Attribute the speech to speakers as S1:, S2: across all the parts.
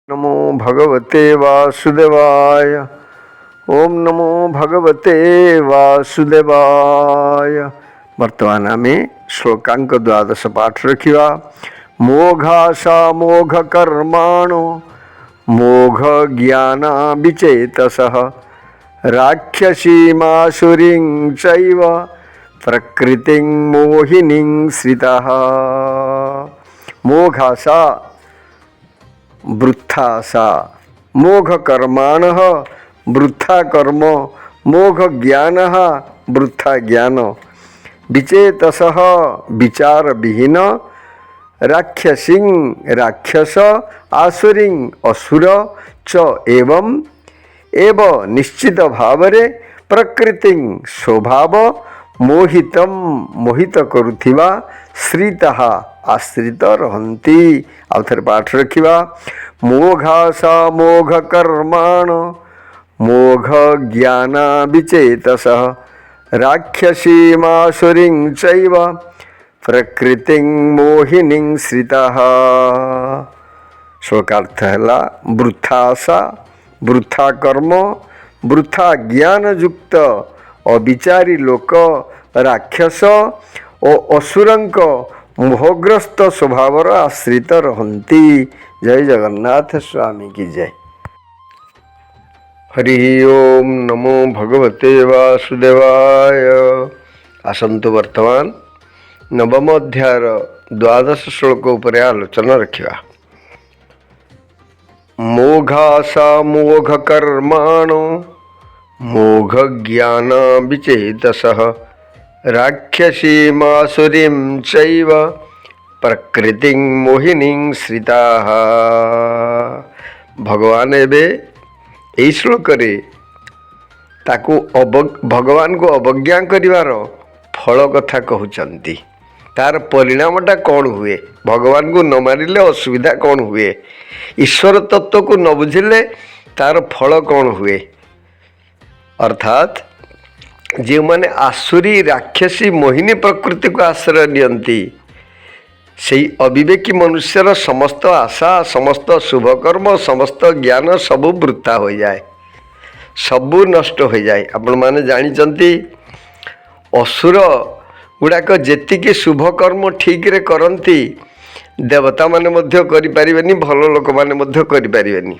S1: नमो भगवते वासुदेवाय। ओम नमो भगवते वासुदेवाय। वर्तमान आम श्लोकांक 12 पाठ रखा। मोघाशा मोघ कर्माणो मोघ ज्ञान विचेतस राक्षसीमासुरीं चैव प्रकृतिं मोहिनीं श्रितः। मोघाशा वृत्थाशा मोघ कर्माण वृत्था कर्म मोघ ज्ञान वृत्था ज्ञान विचेतस विचार विहीन राक्षसी राक्षस आसुरी असुर च एवं एव निश्चित भावरे प्रकृति स्वभाव मोहित करुथिबा श्रितः आश्रित रहन्ति। आउ थे पाठ रखा। मोघाशा मोघ कर्माण मोघ ज्ञान विचेतस राक्षसीमासुरीं चैव प्रकृतिं मोहिनीं श्रितः। श्लोकार्थ है वृथा आशा वृथा कर्म वृथा ज्ञान युक्त अविचारी लोक राक्षस और असुरंक मोहग्रस्त स्वभावर आश्रित रहन्ति। जय जगन्नाथ स्वामी की जय। हरि ओम नमो भगवते वासुदेवाय। आसंतु वर्तमान नवम अध्याय 12 श्लोक उपर आलोचना रखा। मोघाशा मोघ कर्माणो मोघ ज्ञान विचेतसः राक्षसीमासुरीं चैव प्रकृतिं मोहिनीं श्रिताः। भगवान एबे एई श्लोक रे ताकू भगवान को अवज्ञा करिवार फल कथा कहउचंती। तार परिणामटा कौन हुए, भगवान को न मारिले असुविधा कौन हुए, ईश्वर तत्व को न बुझिले तार फल कौन हुए। अर्थात जो माने आसुरी राक्षसी मोहिनी प्रकृति को आश्रय नियंती से अविवेकी मनुष्यर समस्त आशा समस्त शुभकर्म समस्त ज्ञान सबू वृथा हो जाए, सबू नष्ट हो जाए। आपण माने जानिचंती असुर गुड़ाक जेतिकी शुभकर्म ठीक रे करंती देवता माने मध्य करि परिबेनी, भल लोक माने मध्य करि परिबेनी।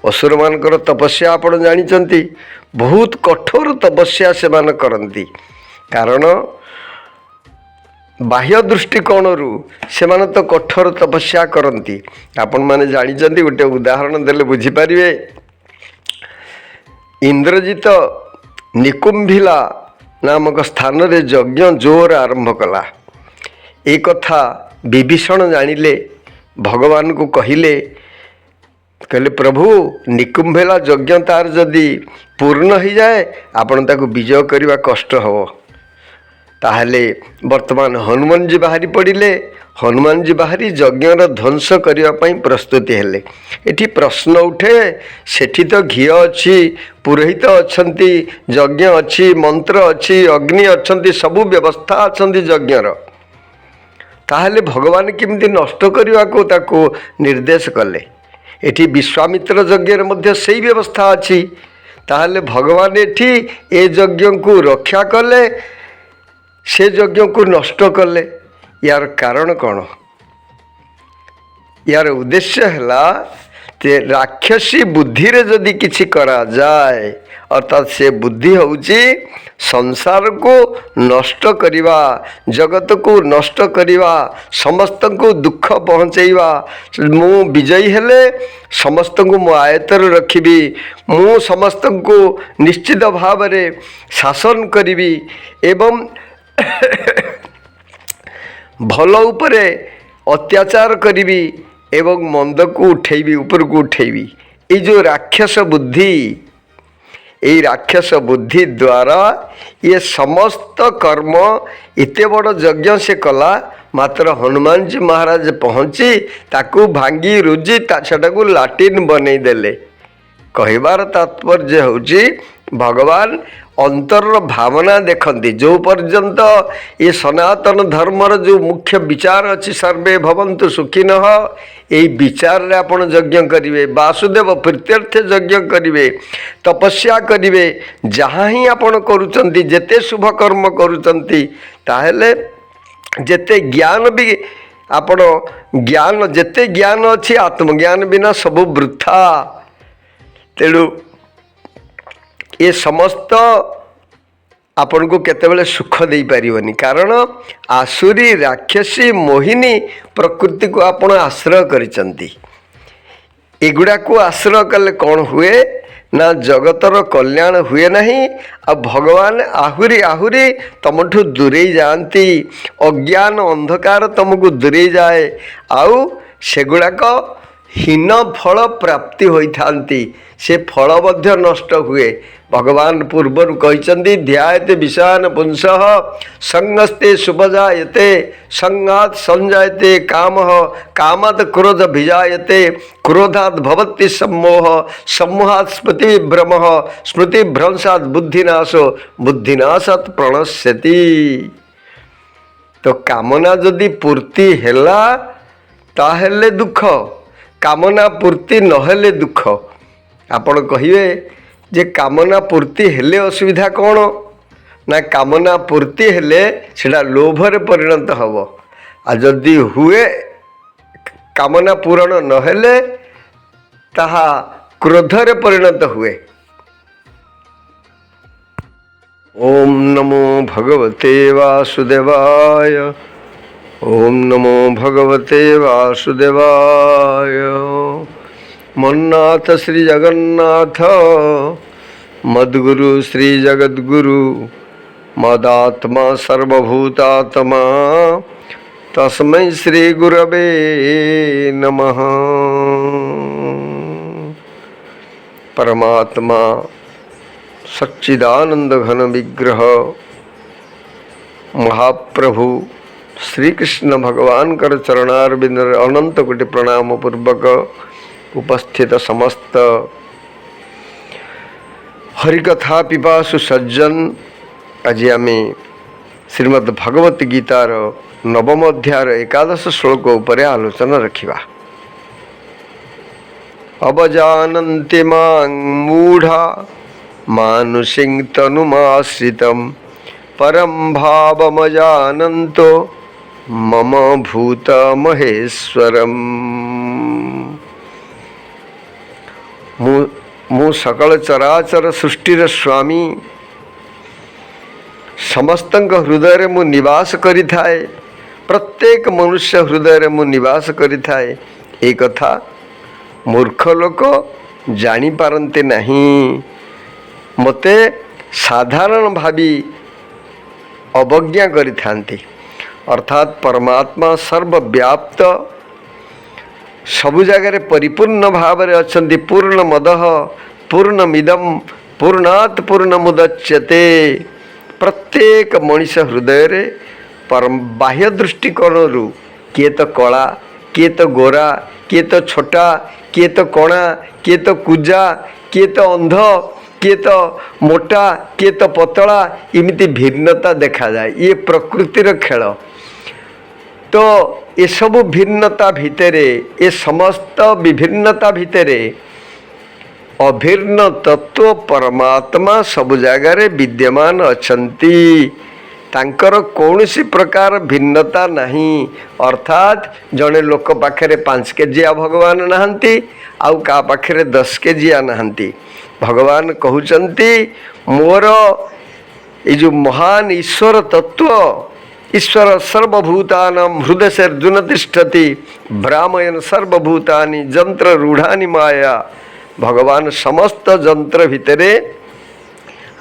S1: असुर मानकर तपस्या आपण जानिचंती बहुत कठोर तपस्या से मान करंती, कारण बाह्य दृष्टिकोण रु से मान तो कठोर तपस्या करंती। आपण माने जानिचंती गोटे उदाहरण देले बुझी परिबे। इंद्रजित निकुंभिला नामक स्थान रे यज्ञ जोर आरंभ कला। एक कथा विभीषण जानिले, भगवान को कहले प्रभु निकुंभेला यज्ञ तार जदि पूर्ण हो जाए आपण ताको विजय करने कष्ट हो। ताहले वर्तमान हनुमान जी बाहरी पड़िले, हनुमान जी बाहरी यज्ञर ध्वंस करने प्रस्तुति हेले। एठी प्रश्न उठे सेठी तो घी अच्छी पुरोहित अच्छी यज्ञ अच्छी मंत्र अच्छी अग्नि अच्छी सबू व्यवस्था अच्छी यज्ञर, ताहले भगवान केमिति नष्ट करने को ताको निर्देश कले। एठी विश्वामित्र यज्ञ मध्य सही व्यवस्था अच्छी, ताहले भगवान एठी ए यज्ञ को रक्षा कले से यज्ञ को नष्ट कले। यार कारण कौन, यार उद्देश्य है ते राक्षसी बुद्धि रे जदि किछि करा जाए अर्थात से बुद्धि होउची संसार को नष्ट करिवा, जगत को नष्ट करिवा, समस्त को दुख पहुँचैवा। मु विजयी हेले समस्त को मो आयतर रखिबी, मु समस्त को निश्चित भाव रे शासन करिबी एवं भल उपरे अत्याचार करिबी एवं मंद को उठेबी ऊपर को उठेबी। ये जो राक्षस बुद्धि, ये राक्षस बुद्धि द्वारा ये समस्त कर्म इते बड़ यज्ञ से कला, मात्र हनुमान जी महाराज पहुँची ताकू भांगी रुजी सेटा को लाटिन बनई देले। कहबार तात्पर्य होची भगवान अंतर भावना देखती। जो पर्यंत ये सनातन धर्मर जो मुख्य विचार अच्छी सर्वे भवन्तु सुखिन, यही विचार रे आपण यज्ञ करिवे, वासुदेव प्रीत्यर्थ यज्ञ करिवे, तपस्या करिवे, जहाँ ही आपण करूचंती, जेते शुभ कर्म करूचंती, ताहेले जेते ज्ञान भी आपण ज्ञान, जेते ज्ञान अच्छी आत्मज्ञान बिना सब वृथा। तेणु ये समस्त आपण को केतेबेले सुख दे पारिबनी, कारण आसुरी राक्षसी मोहिनी प्रकृति को आपण आश्रय करिसंती। एगुड़ा को आश्रय कले कौन हुए ना, जगतर कल्याण हुए नहीं, आ भगवान आहुरी आहुरी तुमठू दूरे जाती, अज्ञान अंधकार तुमको दूरे जाए, आउ सेगुड़ाक हीन फल प्राप्ति होइथांती, से फल मध्य नष्ट हुए। भगवान पूर्वर कहते ध्यायते विषयान पुंसः संगस्ते शुभजायते, संगात संजायते कामः, कामात् क्रोध भिजायते, क्रोधात् भवति सम्मोह, सम्मोहात् स्मृति विभ्रमः, स्मृति भ्रंशात् बुद्धिनाशो, बुद्धिनाशात् प्रणश्यति। तो कामना जदि पूर्ति हैला ताहेले दुख, कामना पूर्ति नहेले दुख। आपण कहिए जे कामना पूर्ति हेले असुविधा कौन ना, कामना पूर्ति हेले सेटा लोभरे परिणत हब, आ जदि हुए कामना पूरण नहेले ताहा क्रोधरे परिणत हुए। ओम नमो भगवते वासुदेवाय, ओम नमो भगवते वासुदेवाय। मन्नाथ श्री जगन्नाथ, मद्गुरु श्री जगद्गुरु, मदात्मा सर्वभूतात्मा, तस्मै श्री गुरवे नमः। परमात्मा सच्चिदानंद घन विग्रह महाप्रभु श्री कृष्ण भगवान कर चरणारविंद अनंत कोटि प्रणाम पूर्वक उपस्थित समस्त हरिकथा पिपासु सज्जन, आज आम श्रीमद् भगवत गीतार नवम अध्याय एकादश श्लोक उपरे आलोचना रखिबा। अवजानन्ति मां मूढ़ा मानुषिं तनुमाश्रितं, परं भावमजानन्तो मम भूत महेश्वरम्। मु सकल चराचर सृष्टिर स्वामी, समस्तंक हृदय मु निवास करि थाए, प्रत्येक मनुष्य हृदय मु निवास करि थाए। ए कथा मूर्ख लोक जानी पारन्ते नहीं, मते साधारण भावी अवज्ञा करि थांती। अर्थात परमात्मा सर्वव्याप्त, सबु जगह परिपूर्ण भाव में अच्छन्ति। पूर्ण मदः पूर्णमिदं पूर्णात् पूर्णमुदच्यते। प्रत्येक मनीष हृदय रे परम बाह्य दृष्टिकोण किए तो कला, किए तो गोरा, किए तो छोटा, किए तो कणा, किए तो कुजा, किए तो अंध, किए तो मोटा, किए तो पतला, इमिति भिन्नता देखा जाए। ये प्रकृतिर खेल। तो ये सब भिन्नता भितरे, ये समस्त विभिन्नता भितरे अभिन्न तत्व परमात्मा सब जगार विद्यमान अछंती। तांकर कौनसी प्रकार भिन्नता नहीं। अर्थात जड़े लोक पाखे 5 केजिया भगवान नहांती, आउ का पाखे 10 केजिया नहांती। भगवान कहउचंती मोर ये जो महान ईश्वर तत्व, ईश्वर सर्वभूतानां हृदय से अर्जुन तिष्ठति, भ्रामयन सर्वभूतानि जंत्र रूढ़ानि माया। भगवान समस्त जंत्र भितरे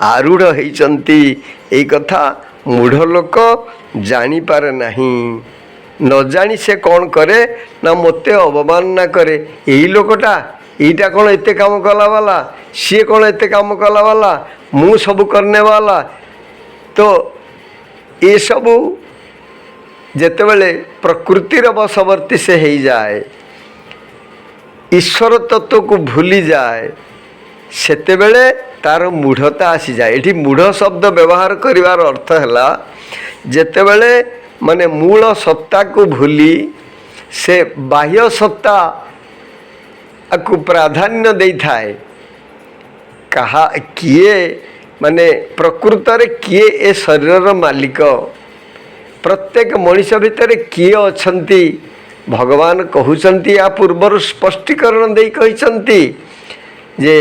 S1: आरूढ़ होइचंती। ए कथा मूढ़ लोक जानी पारे नहीं। न जानी से कौन करे ना मते अवमानना करे। यही लोकटा एटा कौन एते काम कला वाला, सी कौन एते काम कला वाला, मु सब करने वाला। तो ये सबू जेतेबेले प्रकृतिर बशवर्ती से हो जाए, ईश्वर तत्व को भूली जाए, ସେତେବେଳେ ତାର ମୂଢ଼ତା ଆସିଯାଏ। ଏଠି ମୂଢ଼ ଶବ୍ଦ ବ୍ୟବହାର କରିବାର ଅର୍ଥ ହେଲା ଯେତେବେଳେ ମାନେ ମୂଳ ସତ୍ତାକୁ ଭୁଲି ସେ ବାହ୍ୟ ସତ୍ତାକୁ ପ୍ରାଧାନ୍ୟ ଦେଇଥାଏ। କିଏ ମାନେ ପ୍ରକୃତରେ କିଏ ଏ ଶରୀରର ମାଲିକ, ପ୍ରତ୍ୟେକ ମଣିଷ ଭିତରେ କିଏ ଅଛନ୍ତି ଭଗବାନ କହୁଛନ୍ତି। ୟା ପୂର୍ବରୁ ସ୍ପଷ୍ଟୀକରଣ ଦେଇ କହିଛନ୍ତି ଯେ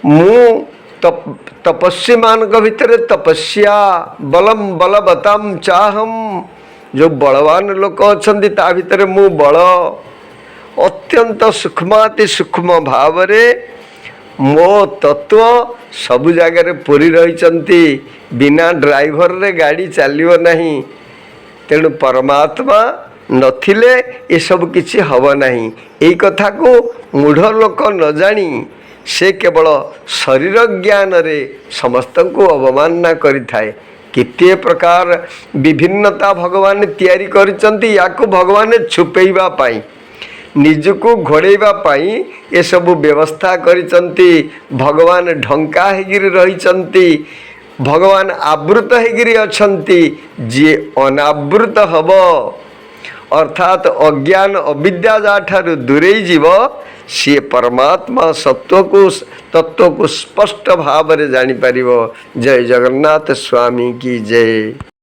S1: ମୁଁ ତପସ୍ୱୀମାନଙ୍କ ଭିତରେ ତପସ୍ୟା ବଲମ୍ ବଲବତାମ୍ ଚାହମ୍, ଯେଉଁ ବଳବାନ ଲୋକ ଅଛନ୍ତି ତା ଭିତରେ ମୁଁ ବଳ। ଅତ୍ୟନ୍ତ ସୂକ୍ଷ୍ମାତି ସୂକ୍ଷ୍ମ ଭାବରେ ମୋ ତତ୍ଵ ସବୁ ଜାଗାରେ ପୂରି ରହିଛନ୍ତି। ବିନା ଡ୍ରାଇଭରରେ ଗାଡ଼ି ଚାଲିବ ନାହିଁ। ତେଣୁ ପରମାତ୍ମା ନଥିଲେ ଏସବୁ କିଛି ହେବ ନାହିଁ। ଏଇ କଥାକୁ ମୂଢ଼ ଲୋକ ନ ଜାଣି ସେ କେବଳ ଶରୀର ଜ୍ଞାନରେ ସମସ୍ତଙ୍କୁ ଅବମାନନା କରିଥାଏ। କେତେ ପ୍ରକାର ବିଭିନ୍ନତା ଭଗବାନ ତିଆରି କରିଛନ୍ତି। ୟାକୁ ଭଗବାନ ଛୁପେଇବା ପାଇଁ, ନିଜକୁ ଘୋଡ଼େଇବା ପାଇଁ ଏସବୁ ବ୍ୟବସ୍ଥା କରିଛନ୍ତି। ଭଗବାନ ଢଙ୍କା ହେଇକିରି ରହିଛନ୍ତି, ଭଗବାନ ଆବୃତ ହେଇକିରି ଅଛନ୍ତି। ଯିଏ ଅନାବୃତ ହେବ ଅର୍ଥାତ୍ ଅଜ୍ଞାନ ଅବିଦ୍ୟା ଯାଠାରୁ ଦୂରେଇ ଯିବ, ସିଏ ପରମାତ୍ମା ତତ୍ଵକୁ ସ୍ପଷ୍ଟ ଭାବରେ ଜାଣିପାରିବ। ଜୟ ଜଗନ୍ନାଥ ସ୍ୱାମୀ କି ଜୟ।